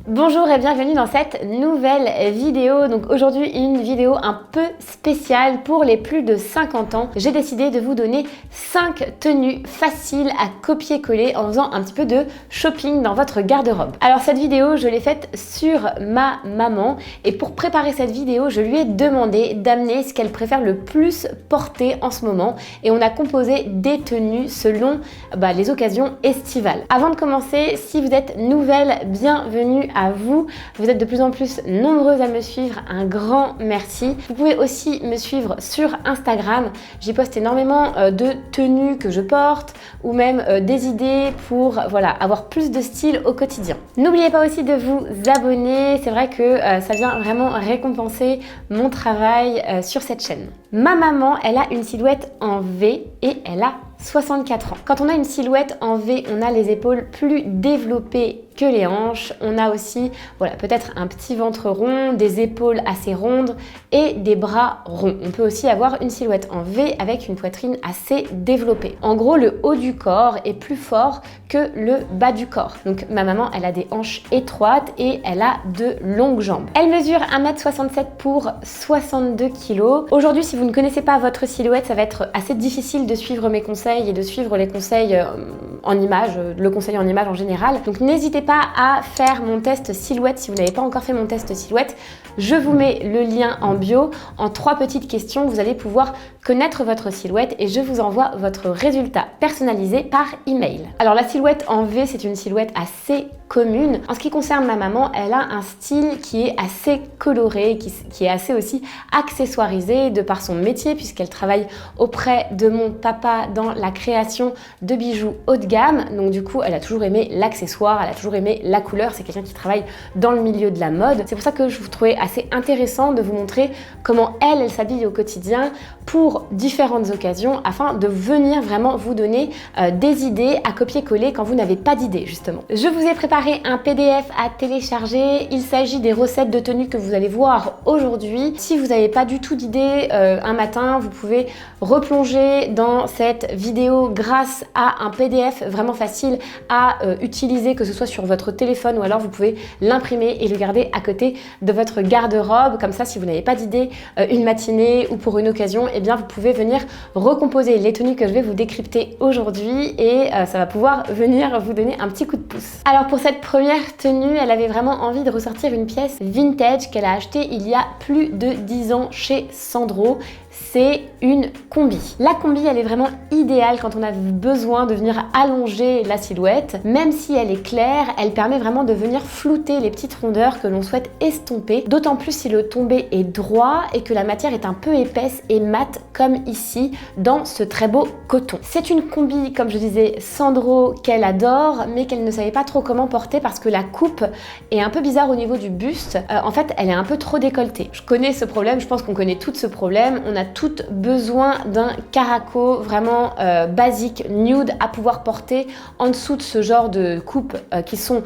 Bonjour et bienvenue dans cette nouvelle vidéo. Donc aujourd'hui une vidéo un peu spéciale pour les plus de 50 ans. J'ai décidé de vous donner 5 tenues faciles à copier-coller en faisant un petit peu de shopping dans votre garde-robe. Alors cette vidéo je l'ai faite sur ma maman et pour préparer cette vidéo je lui ai demandé d'amener ce qu'elle préfère le plus porter en ce moment et on a composé des tenues selon les occasions estivales. Avant de commencer, si vous êtes nouvelle, bienvenue à vous. Vous êtes de plus en plus nombreuses à me suivre, un grand merci. Vous pouvez aussi me suivre sur Instagram. J'y poste énormément de tenues que je porte ou même des idées pour avoir plus de style au quotidien. N'oubliez pas aussi de vous abonner, c'est vrai que ça vient vraiment récompenser mon travail sur cette chaîne. Ma maman, elle a une silhouette en V et elle a 64 ans. Quand on a une silhouette en V, on a les épaules plus développées que les hanches. On a aussi peut-être un petit ventre rond, des épaules assez rondes et des bras ronds. On peut aussi avoir une silhouette en V avec une poitrine assez développée. En gros, le haut du corps est plus fort que le bas du corps. Donc ma maman, elle a des hanches étroites et elle a de longues jambes. Elle mesure 1m67 pour 62 kg. Aujourd'hui, si vous ne connaissez pas votre silhouette, ça va être assez difficile de suivre mes conseils et de suivre les conseils en images, le conseil en images en général. Donc n'hésitez pas à faire mon test silhouette si vous n'avez pas encore fait mon test silhouette. Je vous mets le lien en bio. En 3 petites questions, vous allez pouvoir connaître votre silhouette et je vous envoie votre résultat personnalisé par email. Alors la silhouette en V, c'est une silhouette assez commune. En ce qui concerne ma maman, elle a un style qui est assez coloré, qui est assez aussi accessoirisé de par son métier puisqu'elle travaille auprès de mon papa dans la création de bijoux haut de gamme. Donc du coup, elle a toujours aimé l'accessoire, elle a toujours aimé la couleur. C'est quelqu'un qui travaille dans le milieu de la mode. C'est pour ça que je vous trouvais assez intéressant de vous montrer comment elle s'habille au quotidien pour différentes occasions afin de venir vraiment vous donner des idées à copier-coller quand vous n'avez pas d'idées justement. Je vous ai préparé un PDF à télécharger. Il s'agit des recettes de tenues que vous allez voir aujourd'hui. Si vous n'avez pas du tout d'idées un matin, vous pouvez replonger dans cette vidéo grâce à un PDF vraiment facile à utiliser, que ce soit sur votre téléphone ou alors vous pouvez l'imprimer et le garder à côté de votre garde-robe. Comme ça, si vous n'avez pas d'idée une matinée ou pour une occasion, eh bien vous pouvez venir recomposer les tenues que je vais vous décrypter aujourd'hui et ça va pouvoir venir vous donner un petit coup de pouce. Alors pour cette première tenue, elle avait vraiment envie de ressortir une pièce vintage qu'elle a achetée il y a plus de 10 ans chez Sandro. C'est une combi. La combi, elle est vraiment idéale quand on a besoin de venir allonger la silhouette. Même si elle est claire, elle permet vraiment de venir flouter les petites rondeurs que l'on souhaite estomper. D'autant plus si le tombé est droit et que la matière est un peu épaisse et mate comme ici dans ce très beau coton. C'est une combi, comme je disais, Sandro qu'elle adore mais qu'elle ne savait pas trop comment porter parce que la coupe est un peu bizarre au niveau du buste. En fait, elle est un peu trop décolletée. Je connais ce problème, je pense qu'on connaît tout ce problème. On a toutes besoin d'un caraco vraiment basique, nude, à pouvoir porter en dessous de ce genre de coupes qui sont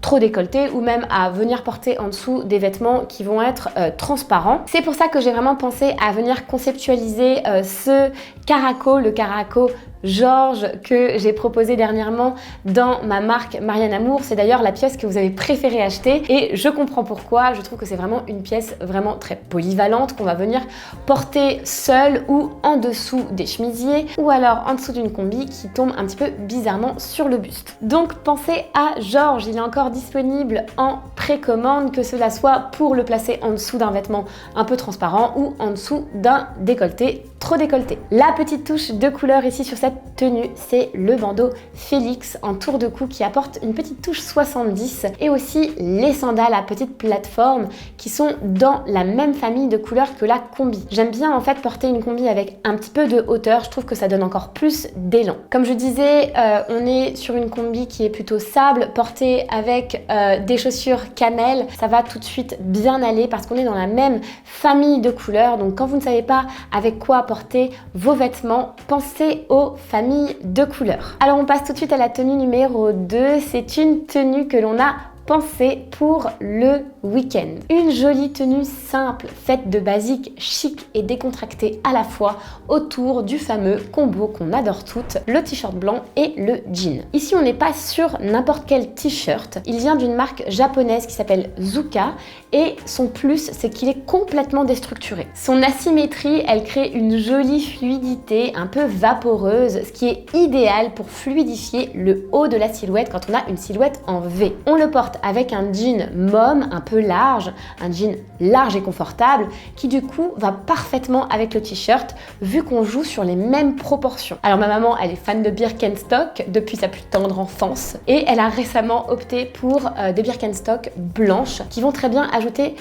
trop décolletées ou même à venir porter en dessous des vêtements qui vont être transparents. C'est pour ça que j'ai vraiment pensé à venir conceptualiser ce caraco, le caraco Georges que j'ai proposé dernièrement dans ma marque Marianne Amour. C'est d'ailleurs la pièce que vous avez préféré acheter et je comprends pourquoi. Je trouve que c'est vraiment une pièce vraiment très polyvalente qu'on va venir porter seule ou en dessous des chemisiers ou alors en dessous d'une combi qui tombe un petit peu bizarrement sur le buste. Donc pensez à Georges, il est encore disponible en précommande, que cela soit pour le placer en dessous d'un vêtement un peu transparent ou en dessous d'un décolleté trop décolleté. La petite touche de couleur ici sur cette tenue, c'est le bandeau Félix en tour de cou qui apporte une petite touche 70 et aussi les sandales à petite plateforme qui sont dans la même famille de couleurs que la combi. J'aime bien en fait porter une combi avec un petit peu de hauteur, je trouve que ça donne encore plus d'élan. Comme je disais, on est sur une combi qui est plutôt sable, portée avec des chaussures camel, ça va tout de suite bien aller parce qu'on est dans la même famille de couleurs. Donc quand vous ne savez pas avec quoi porter vos vêtements, pensez aux familles de couleurs. Alors on passe tout de suite à la tenue numéro 2. C'est une tenue que l'on a pensée pour le week-end. Une jolie tenue simple, faite de basiques, chic et décontractée à la fois autour du fameux combo qu'on adore toutes, le t-shirt blanc et le jean. Ici, on n'est pas sur n'importe quel t-shirt. Il vient d'une marque japonaise qui s'appelle Zuka et son plus, c'est qu'il est complètement déstructuré. Son asymétrie, elle crée une jolie fluidité un peu vaporeuse, ce qui est idéal pour fluidifier le haut de la silhouette quand on a une silhouette en V. On le porte avec un jean mom un peu large, un jean large et confortable qui du coup va parfaitement avec le t-shirt vu qu'on joue sur les mêmes proportions. Alors ma maman, elle est fan de Birkenstock depuis sa plus tendre enfance et elle a récemment opté pour des Birkenstock blanches qui vont très bien ajouter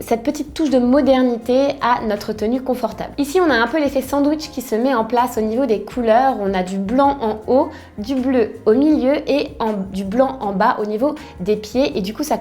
cette petite touche de modernité à notre tenue confortable. Ici, on a un peu l'effet sandwich qui se met en place au niveau des couleurs. On a du blanc en haut, du bleu au milieu et du blanc en bas au niveau des pieds et du coup ça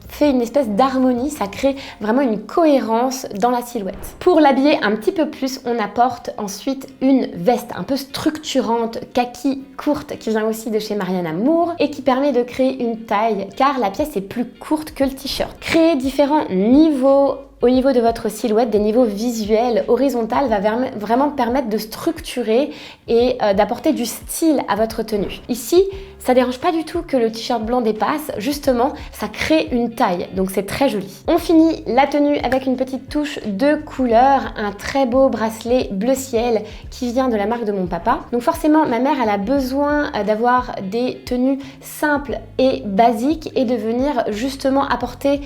fait une espèce d'harmonie, ça crée vraiment une cohérence dans la silhouette. Pour l'habiller un petit peu plus, on apporte ensuite une veste un peu structurante, kaki courte, qui vient aussi de chez Mariana Moore et qui permet de créer une taille car la pièce est plus courte que le t-shirt. Créer différents niveaux au niveau de votre silhouette, des niveaux visuels, horizontal, va vraiment permettre de structurer et d'apporter du style à votre tenue. Ici, ça dérange pas du tout que le t-shirt blanc dépasse, justement, ça crée une taille, donc c'est très joli. On finit la tenue avec une petite touche de couleur, un très beau bracelet bleu ciel qui vient de la marque de mon papa. Donc forcément, ma mère, elle a besoin d'avoir des tenues simples et basiques et de venir justement apporter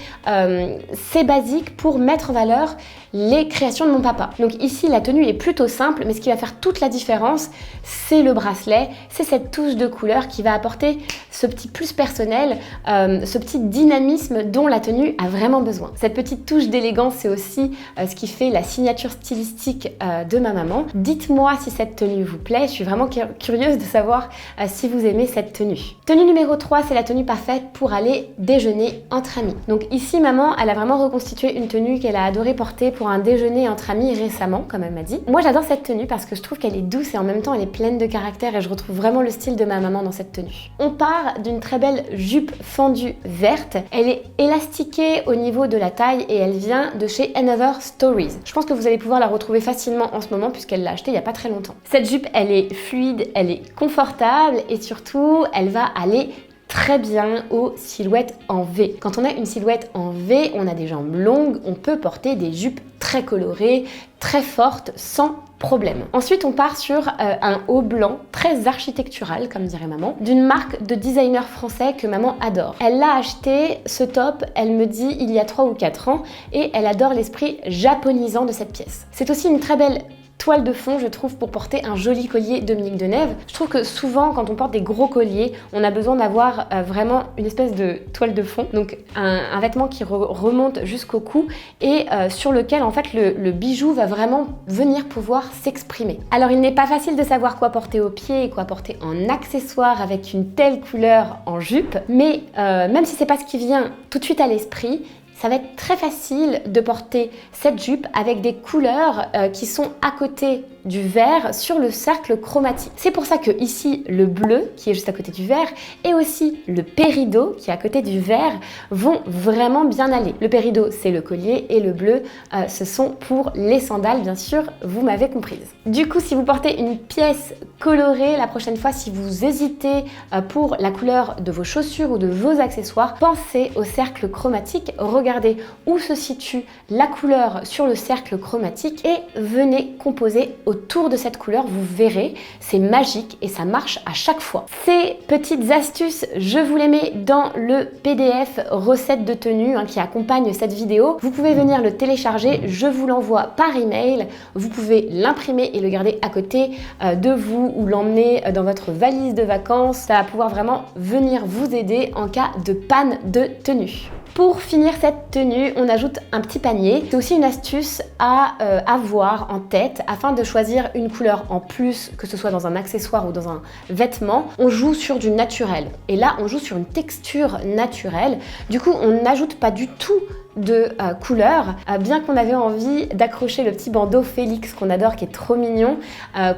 ces basiques pour mettre en valeur les créations de mon papa. Donc ici, la tenue est plutôt simple, mais ce qui va faire toute la différence, c'est le bracelet, c'est cette touche de couleur qui va apporter ce petit plus personnel, ce petit dynamisme dont la tenue a vraiment besoin. Cette petite touche d'élégance, c'est aussi ce qui fait la signature stylistique de ma maman. Dites-moi si cette tenue vous plaît, je suis vraiment curieuse de savoir si vous aimez cette tenue. Tenue numéro 3, c'est la tenue parfaite pour aller déjeuner entre amis. Donc ici, maman, elle a vraiment reconstitué une tenue qu'elle a adoré porter pour un déjeuner entre amis récemment, comme elle m'a dit. Moi, j'adore cette tenue parce que je trouve qu'elle est douce et en même temps, elle est pleine de caractère et je retrouve vraiment le style de ma maman dans cette tenue. On part d'une très belle jupe fendue verte. Elle est élastiquée au niveau de la taille et elle vient de chez Another Stories. Je pense que vous allez pouvoir la retrouver facilement en ce moment puisqu'elle l'a achetée il n'y a pas très longtemps. Cette jupe, elle est fluide, elle est confortable et surtout, elle va aller très bien aux silhouettes en V. Quand on a une silhouette en V, on a des jambes longues, on peut porter des jupes très colorées, très fortes, sans problème. Ensuite, on part sur un haut blanc très architectural, comme dirait maman, d'une marque de designer français que maman adore. Elle l'a acheté, ce top, elle me dit, il y a 3 ou 4 ans, et elle adore l'esprit japonisant de cette pièce. C'est aussi une très belle toile de fond, je trouve, pour porter un joli collier Dominique Denève. Je trouve que souvent, quand on porte des gros colliers, on a besoin d'avoir vraiment une espèce de toile de fond, donc un vêtement qui remonte jusqu'au cou et sur lequel, en fait, le bijou va vraiment venir pouvoir s'exprimer. Alors, il n'est pas facile de savoir quoi porter aux pieds et quoi porter en accessoire avec une telle couleur en jupe, mais même si c'est pas ce qui vient tout de suite à l'esprit, ça va être très facile de porter cette jupe avec des couleurs qui sont à côté du vert sur le cercle chromatique. C'est pour ça que ici, le bleu qui est juste à côté du vert et aussi le péridot qui est à côté du vert vont vraiment bien aller. Le péridot, c'est le collier et le bleu, ce sont pour les sandales, bien sûr, vous m'avez comprise. Du coup, si vous portez une pièce colorée, la prochaine fois, si vous hésitez pour la couleur de vos chaussures ou de vos accessoires, pensez au cercle chromatique, regardez où se situe la couleur sur le cercle chromatique et venez composer autour de cette couleur, vous verrez, c'est magique et ça marche à chaque fois. Ces petites astuces, je vous les mets dans le PDF recette de tenue qui accompagne cette vidéo. Vous pouvez venir le télécharger, je vous l'envoie par email. Vous pouvez l'imprimer et le garder à côté de vous ou l'emmener dans votre valise de vacances. Ça va pouvoir vraiment venir vous aider en cas de panne de tenue. Pour finir cette tenue, on ajoute un petit panier. C'est aussi une astuce à avoir en tête afin de choisir une couleur en plus, que ce soit dans un accessoire ou dans un vêtement. On joue sur du naturel. Et là, on joue sur une texture naturelle. Du coup, on n'ajoute pas du tout de couleur, bien qu'on avait envie d'accrocher le petit bandeau Félix qu'on adore, qui est trop mignon,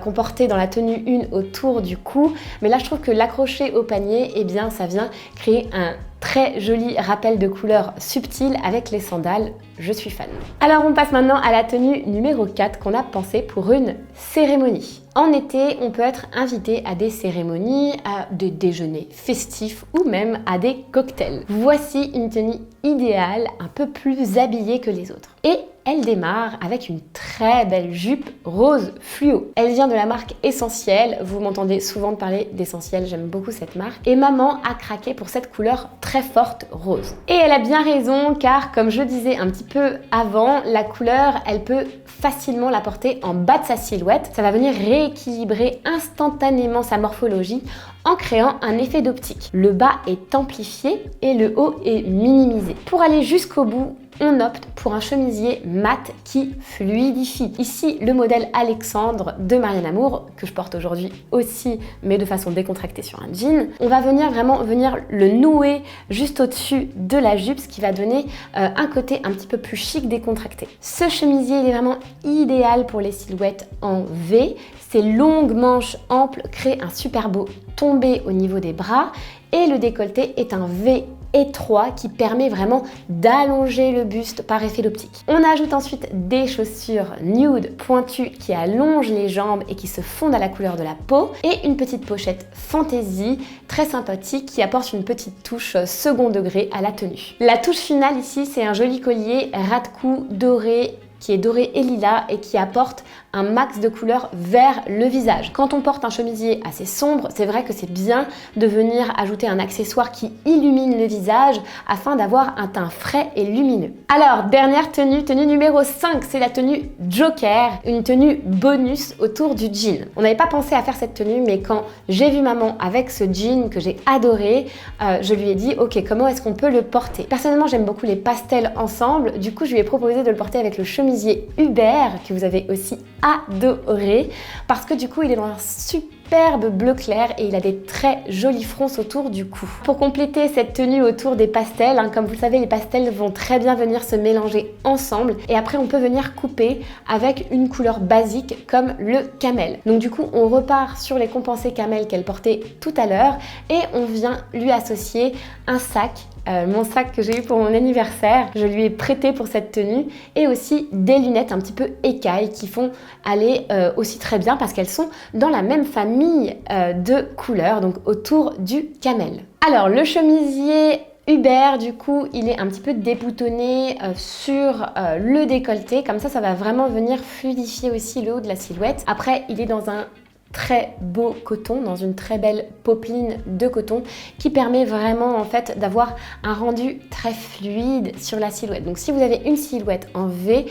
qu'on portait dans la tenue 1 autour du cou. Mais là, je trouve que l'accrocher au panier, eh bien, ça vient créer un très joli rappel de couleurs subtil avec les sandales. Je suis fan. Alors on passe maintenant à la tenue numéro 4 qu'on a pensée pour une cérémonie. En été, on peut être invité à des cérémonies, à des déjeuners festifs ou même à des cocktails. Voici une tenue idéale, un peu plus habillée que les autres. Et elle démarre avec une très belle jupe rose fluo. Elle vient de la marque Essentiel. Vous m'entendez souvent parler d'Essentiel, j'aime beaucoup cette marque. Et maman a craqué pour cette couleur très forte rose. Et elle a bien raison car, comme je disais un petit peu avant, la couleur, elle peut facilement la porter en bas de sa silhouette. Ça va venir rééquilibrer instantanément sa morphologie en créant un effet d'optique. Le bas est amplifié et le haut est minimisé. Pour aller jusqu'au bout, on opte pour un chemisier mat qui fluidifie. Ici, le modèle Alexandre de Marianne Amour, que je porte aujourd'hui aussi, mais de façon décontractée sur un jean. On va vraiment venir le nouer juste au-dessus de la jupe, ce qui va donner un côté un petit peu plus chic décontracté. Ce chemisier, il est vraiment idéal pour les silhouettes en V. Ses longues manches amples créent un super beau tombé au niveau des bras et le décolleté est un V étroit qui permet vraiment d'allonger le buste par effet d'optique. On ajoute ensuite des chaussures nude pointues qui allongent les jambes et qui se fondent à la couleur de la peau et une petite pochette fantaisie très sympathique qui apporte une petite touche second degré à la tenue. La touche finale ici, c'est un joli collier ras de cou doré qui est doré et lilas et qui apporte un max de couleurs vers le visage. Quand on porte un chemisier assez sombre, c'est vrai que c'est bien de venir ajouter un accessoire qui illumine le visage afin d'avoir un teint frais et lumineux. Alors, dernière tenue numéro 5, c'est la tenue Joker, une tenue bonus autour du jean. On n'avait pas pensé à faire cette tenue, mais quand j'ai vu maman avec ce jean que j'ai adoré, je lui ai dit, ok, comment est-ce qu'on peut le porter? Personnellement, j'aime beaucoup les pastels ensemble, du coup, je lui ai proposé de le porter avec le chemisier Hubert, que vous avez aussi adoré, parce que du coup, il est dans un superbe bleu clair et il a des très jolis fronces autour du cou. Pour compléter cette tenue autour des pastels, comme vous le savez, les pastels vont très bien venir se mélanger ensemble et après on peut venir couper avec une couleur basique comme le camel. Donc du coup, on repart sur les compensés camel qu'elle portait tout à l'heure et on vient lui associer un sac. Mon sac que j'ai eu pour mon anniversaire, je lui ai prêté pour cette tenue et aussi des lunettes un petit peu écailles qui font aller aussi très bien parce qu'elles sont dans la même famille de couleurs, donc autour du camel. Alors le chemisier Hubert, du coup, il est un petit peu déboutonné sur le décolleté, comme ça va vraiment venir fluidifier aussi le haut de la silhouette. Après, il est dans un très beau coton, dans une très belle popeline de coton qui permet vraiment en fait d'avoir un rendu très fluide sur la silhouette. Donc si vous avez une silhouette en V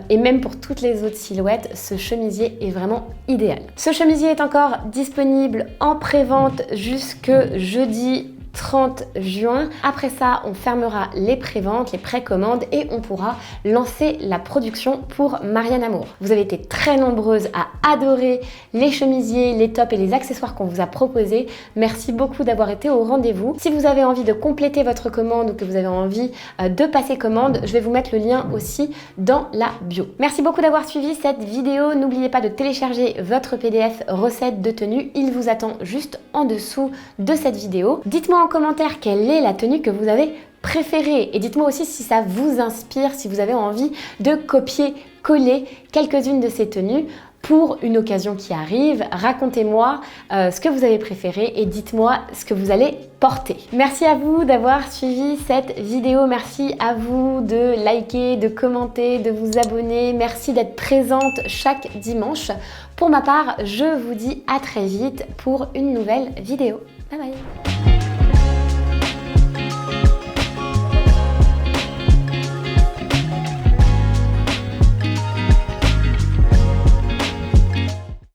et même pour toutes les autres silhouettes, ce chemisier est vraiment idéal. Ce chemisier est encore disponible en pré-vente jusque jeudi 30 juin. Après ça, on fermera les préventes, les précommandes et on pourra lancer la production pour Marianne Amour. Vous avez été très nombreuses à adorer les chemisiers, les tops et les accessoires qu'on vous a proposés. Merci beaucoup d'avoir été au rendez-vous. Si vous avez envie de compléter votre commande ou que vous avez envie de passer commande, je vais vous mettre le lien aussi dans la bio. Merci beaucoup d'avoir suivi cette vidéo. N'oubliez pas de télécharger votre PDF recette de tenue. Il vous attend juste en dessous de cette vidéo. Dites-moi en commentaire quelle est la tenue que vous avez préférée et dites-moi aussi si ça vous inspire, si vous avez envie de copier-coller quelques-unes de ces tenues pour une occasion qui arrive. Racontez-moi ce que vous avez préféré et dites-moi ce que vous allez porter. Merci à vous d'avoir suivi cette vidéo. Merci à vous de liker, de commenter, de vous abonner. Merci d'être présente chaque dimanche. Pour ma part, je vous dis à très vite pour une nouvelle vidéo. Bye bye.